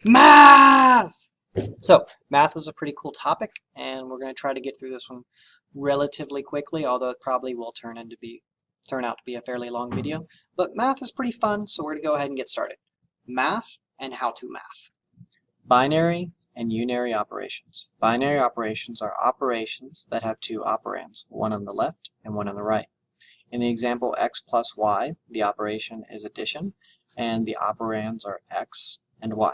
Math! So, math is a pretty cool topic, and we're going to try to get through this one relatively quickly, although it probably will turn out to be a fairly long video. But math is pretty fun, so we're going to go ahead and get started. Math and how to math. Binary and unary operations. Binary operations are operations that have two operands, one on the left and one on the right. In the example x plus y, the operation is addition, and the operands are x and y.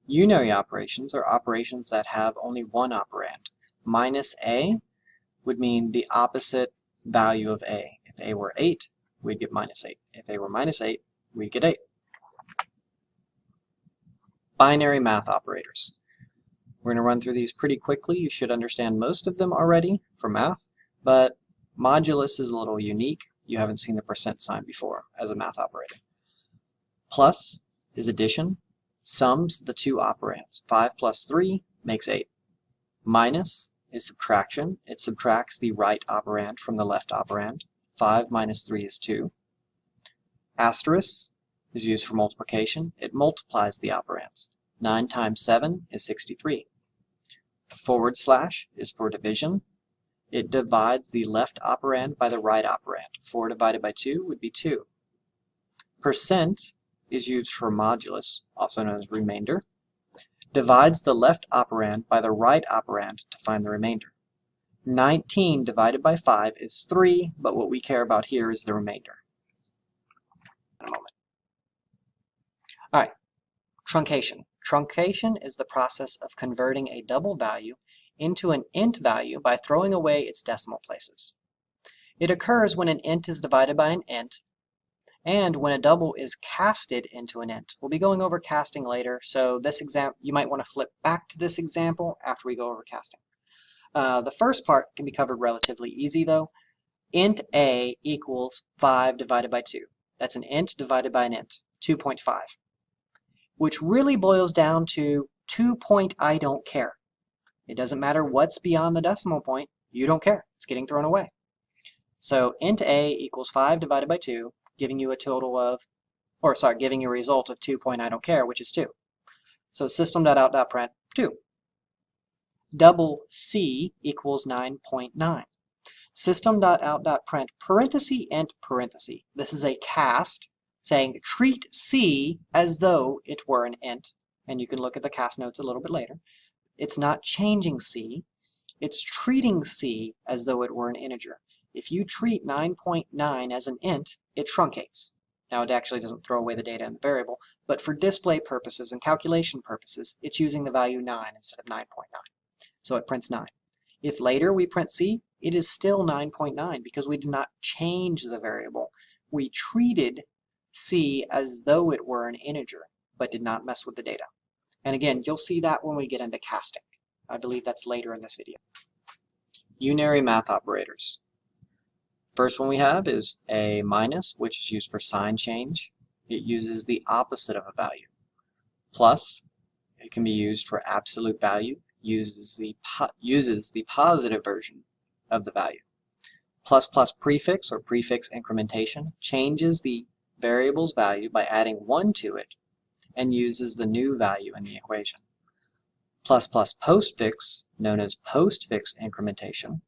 Unary operations are operations that have only one operand. Minus a would mean the opposite value of a. If a were 8, we'd get minus 8. If a were minus 8, we'd get 8. Binary math operators. We're going to run through these pretty quickly. You should understand most of them already for math, but modulus is a little unique. You haven't seen the percent sign before as a math operator. Plus is addition. Sums the two operands. 5 plus 3 makes 8. Minus is subtraction. It subtracts the right operand from the left operand. 5 minus 3 is 2. Asterisk is used for multiplication. It multiplies the operands. 9 times 7 is 63. Forward slash is for division. It divides the left operand by the right operand. 4 divided by 2 would be 2. Percent is used for modulus, also known as remainder. Divides the left operand by the right operand to find the remainder. 19 divided by 5 is 3, but what we care about here is the remainder. In a moment. All right, truncation. Truncation is the process of converting a double value into an int value by throwing away its decimal places. It occurs when an int is divided by an int, and when a double is casted into an int. We'll be going over casting later, so this example, you might want to flip back to this example after we go over casting. The first part can be covered relatively easy though. Int a equals 5 divided by 2. That's an int divided by an int, 2.5. Which really boils down to 2 point I don't care. It doesn't matter what's beyond the decimal point, you don't care. It's getting thrown away. So int a equals 5 divided by 2, giving you a total of, giving you a result of 2 point I don't care, which is 2. So system.out.print 2. Double C equals 9.9. System.out.print parenthesis int parenthesis. This is a cast saying treat C as though it were an int. And you can look at the cast notes a little bit later. It's not changing C. It's treating C as though it were an integer. If you treat 9.9 as an int, it truncates. Now it actually doesn't throw away the data in the variable, but for display purposes and calculation purposes, it's using the value 9 instead of 9.9. So it prints 9. If later we print C, it is still 9.9 because we did not change the variable. We treated C as though it were an integer, but did not mess with the data. And again, you'll see that when we get into casting. I believe that's later in this video. Unary math operators. First one we have is a minus, which is used for sign change. It uses the opposite of a value. Plus, it can be used for absolute value, uses the positive version of the value. Plus plus prefix or prefix incrementation changes the variable's value by adding 1 to it and uses the new value in the equation. Plus plus postfix, known as postfix incrementation,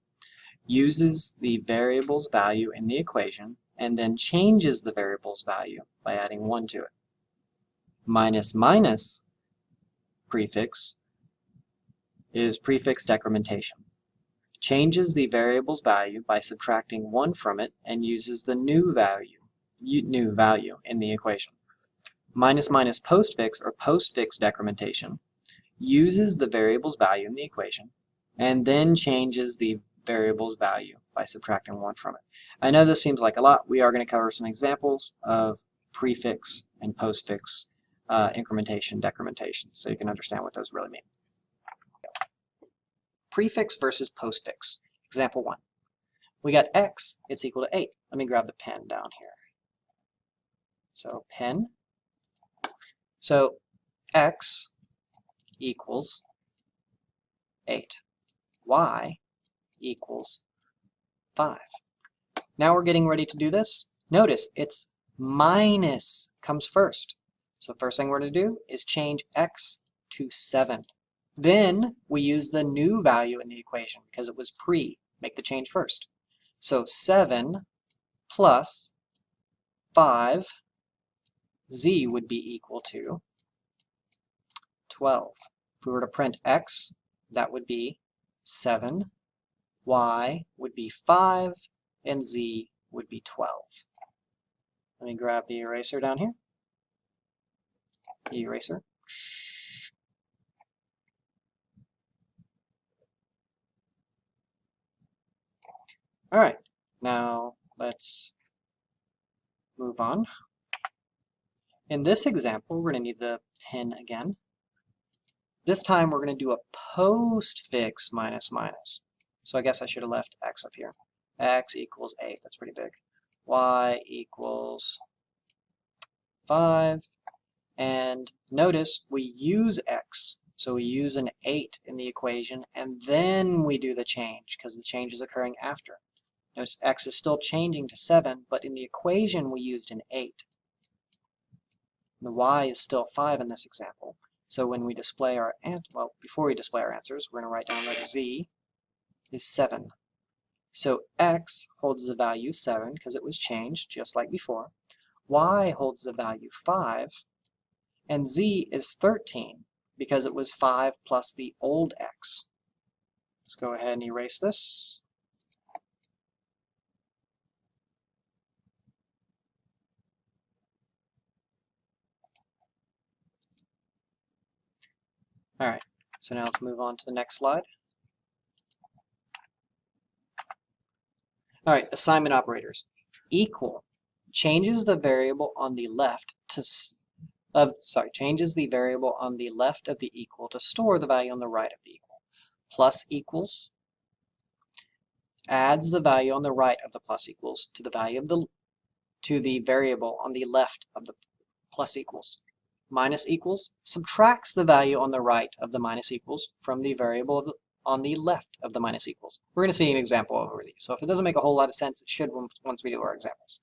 uses the variable's value in the equation and then changes the variable's value by adding 1 to it. Minus minus prefix is prefix decrementation. Changes the variable's value by subtracting 1 from it and uses the new value in the equation. Minus minus postfix or postfix decrementation uses the variable's value in the equation and then changes the variable's value by subtracting 1 from it. I know this seems like a lot. We are going to cover some examples of prefix and postfix incrementation, decrementation, so you can understand what those really mean. Prefix versus postfix. Example 1. We got x, it's equal to 8. Let me grab the pen down here. So pen. So x equals 8. Y equals 5. Now we're getting ready to do this. Notice it's minus comes first. So the first thing we're going to do is change x to 7. Then we use the new value in the equation because it was pre. Make the change first. So 7 plus 5z would be equal to 12. If we were to print x, that would be 7, y would be 5, and z would be 12. Let me grab the eraser down here. Eraser. All right, now let's move on. In this example, we're going to need the pen again. This time we're going to do a postfix minus minus. So I guess I should have left x up here. X equals 8, that's pretty big. Y equals 5. And notice we use x. So we use an 8 in the equation, and then we do the change because the change is occurring after. Notice x is still changing to 7, but in the equation we used an 8. The y is still 5 in this example. So when we display our before we display our answers, we're going to write down that z is 7. So x holds the value 7 because it was changed just like before. Y holds the value 5. And z is 13 because it was 5 plus the old x. Let's go ahead and erase this. All right, so now let's move on to the next slide. All right, assignment operators. Equal changes the variable on the left to changes the variable on the left of the equal to store the value on the right of the equal. Plus equals adds the value on the right of the plus equals to the value of the variable on the left of the plus equals. Minus equals subtracts the value on the right of the minus equals from the variable on the left of the minus equals. We're going to see an example over these. So if it doesn't make a whole lot of sense, it should once we do our examples.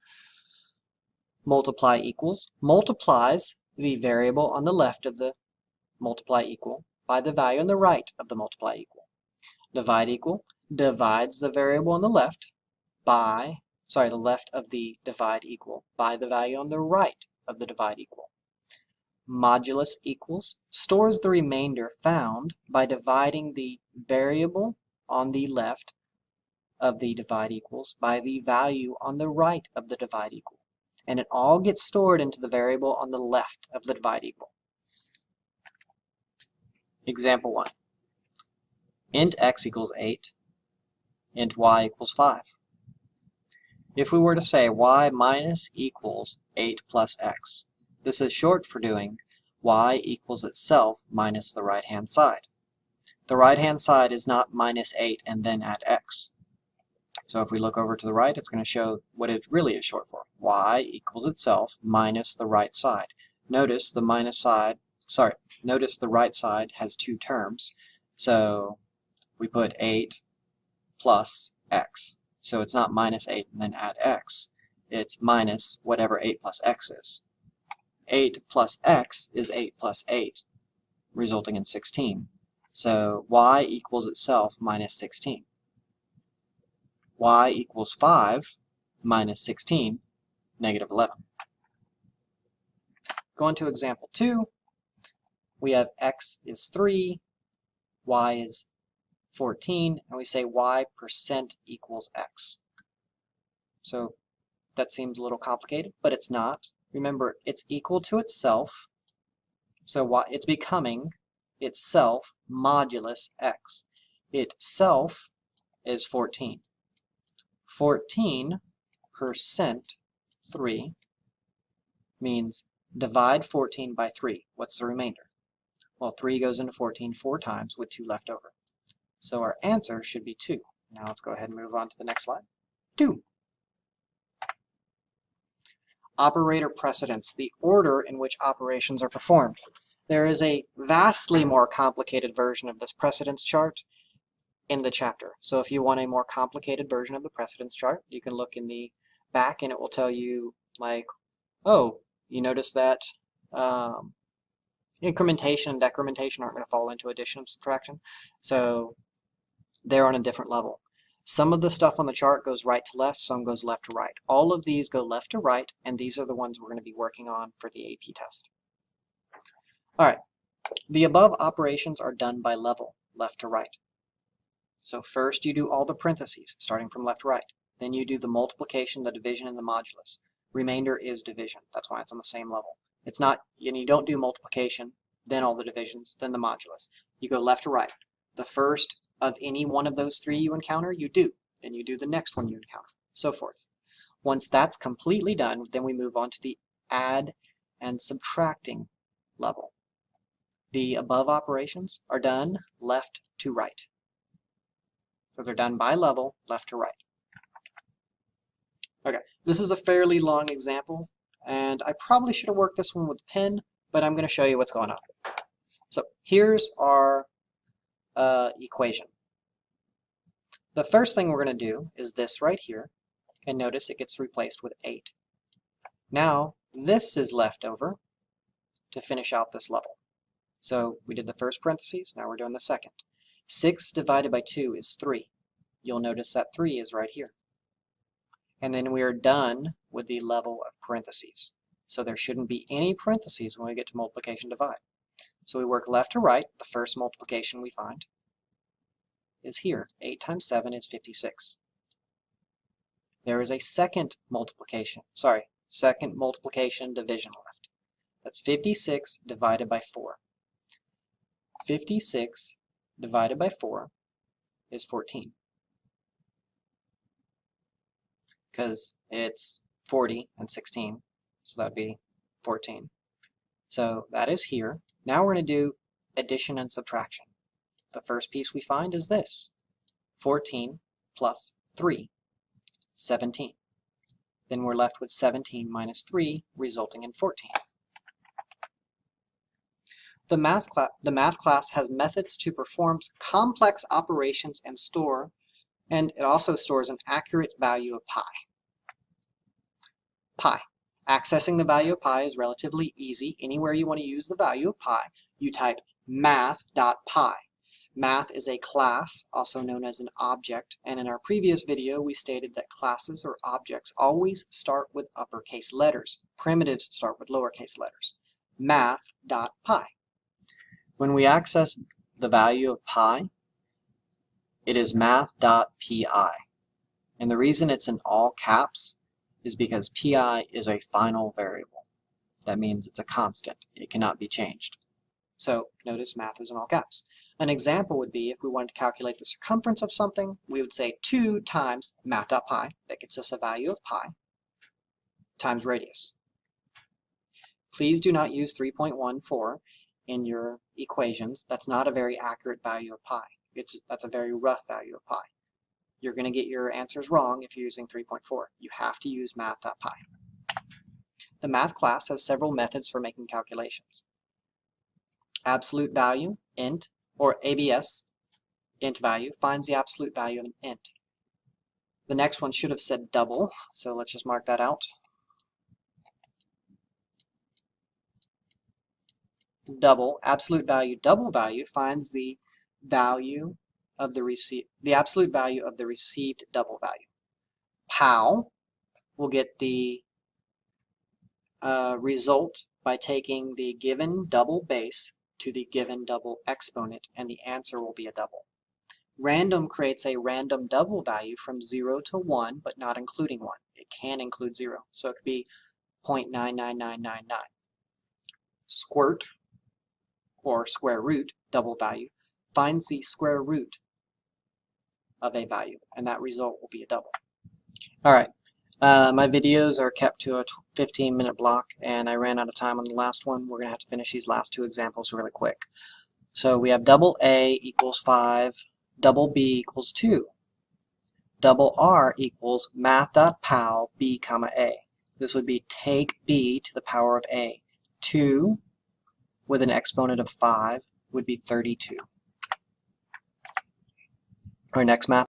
Multiply equals multiplies the variable on the left of the multiply equal by the value on the right of the multiply equal. Divide equal divides the variable on the left by, the left of the divide equal by the value on the right of the divide equal. Modulus equals stores the remainder found by dividing the variable on the left of the divide equals by the value on the right of the divide equal. And it all gets stored into the variable on the left of the divide equal. Example 1. Int x equals 8, int y equals 5. If we were to say y minus equals 8 plus x, this is short for doing y equals itself minus the right-hand side. The right-hand side is not minus 8 and then add x. So if we look over to the right, it's going to show what it really is short for. Y equals itself minus the right side. Notice the right side has two terms. So we put 8 plus x. So it's not minus 8 and then add x. It's minus whatever 8 plus x is. 8 plus x is 8 plus 8, resulting in 16. So y equals itself minus 16. Y equals 5 minus 16, negative 11. Going to example 2, we have x is 3, y is 14, and we say y% equals x. So that seems a little complicated, but it's not. Remember, it's equal to itself, so it's becoming itself modulus x. Itself is 14. 14% 3 means divide 14 by 3. What's the remainder? Well, 3 goes into 14 4 times with 2 left over. So our answer should be 2. Now let's go ahead and move on to the next slide. 2. Operator precedence, the order in which operations are performed. There is a vastly more complicated version of this precedence chart in the chapter. So if you want a more complicated version of the precedence chart, you can look in the back and it will tell you, like, oh, you notice that incrementation and decrementation aren't going to fall into addition and subtraction, so they're on a different level. Some of the stuff on the chart goes right to left, some goes left to right. All of these go left to right, and these are the ones we're going to be working on for the AP test. All right, the above operations are done by level, left to right. So first you do all the parentheses, starting from left to right. Then you do the multiplication, the division, and the modulus. Remainder is division. That's why it's on the same level. It's not, and you don't do multiplication, then all the divisions, then the modulus. You go left to right. The first of any one of those three you encounter, you do. Then you do the next one you encounter, so forth. Once that's completely done, then we move on to the add and subtracting level. The above operations are done left to right. So they're done by level, left to right. Okay, this is a fairly long example, and I probably should have worked this one with a pen, but I'm going to show you what's going on. So here's our equation. The first thing we're going to do is this right here, and notice it gets replaced with 8. Now, this is left over to finish out this level. So we did the first parentheses, now we're doing the second. 6 divided by 2 is 3. You'll notice that 3 is right here. And then we are done with the level of parentheses. So there shouldn't be any parentheses when we get to multiplication divide. So we work left to right. The first multiplication we find is here. 8 times 7 is 56. There is a second multiplication division left. That's 56 divided by 4. 56 divided by 4 is 14. Because it's 40 and 16, so that would be 14. So that is here. Now we're going to do addition and subtraction. The first piece we find is this. 14 plus 3, 17. Then we're left with 17 minus 3, resulting in 14. The math class has methods to perform complex operations and it also stores an accurate value of pi. Pi. Accessing the value of pi is relatively easy. Anywhere you want to use the value of pi, you type math.pi. Math is a class, also known as an object, and in our previous video we stated that classes or objects always start with uppercase letters. Primitives start with lowercase letters. Math.pi. When we access the value of pi, it is math.pi. And the reason it's in all caps is because pi is a final variable. That means it's a constant. It cannot be changed. So notice math is in all caps. An example would be if we wanted to calculate the circumference of something, we would say 2 times math.pi. That gets us a value of pi times radius. Please do not use 3.14 in your equations. That's not a very accurate value of pi. That's a very rough value of pi. You're going to get your answers wrong if you're using 3.4. You have to use math.pi. The math class has several methods for making calculations. Absolute value, int, or ABS, int value, finds the absolute value of an int. The next one should have said double, so let's just mark that out. Double, absolute value, double value finds the value of the absolute value of the received double value. POW will get the result by taking the given double base to the given double exponent, and the answer will be a double. Random creates a random double value from 0 to 1, but not including 1. It can include 0, so it could be 0.99999. Squirt, or square root, double value, finds the square root of a value, and that result will be a double. Alright, my videos are kept to a 15-minute block, and I ran out of time on the last one. We're going to have to finish these last two examples really quick. So we have double A equals 5, double B equals 2. Double R equals math.pow B comma A. This would be take B to the power of A. 2 with an exponent of 5 would be 32. Our next math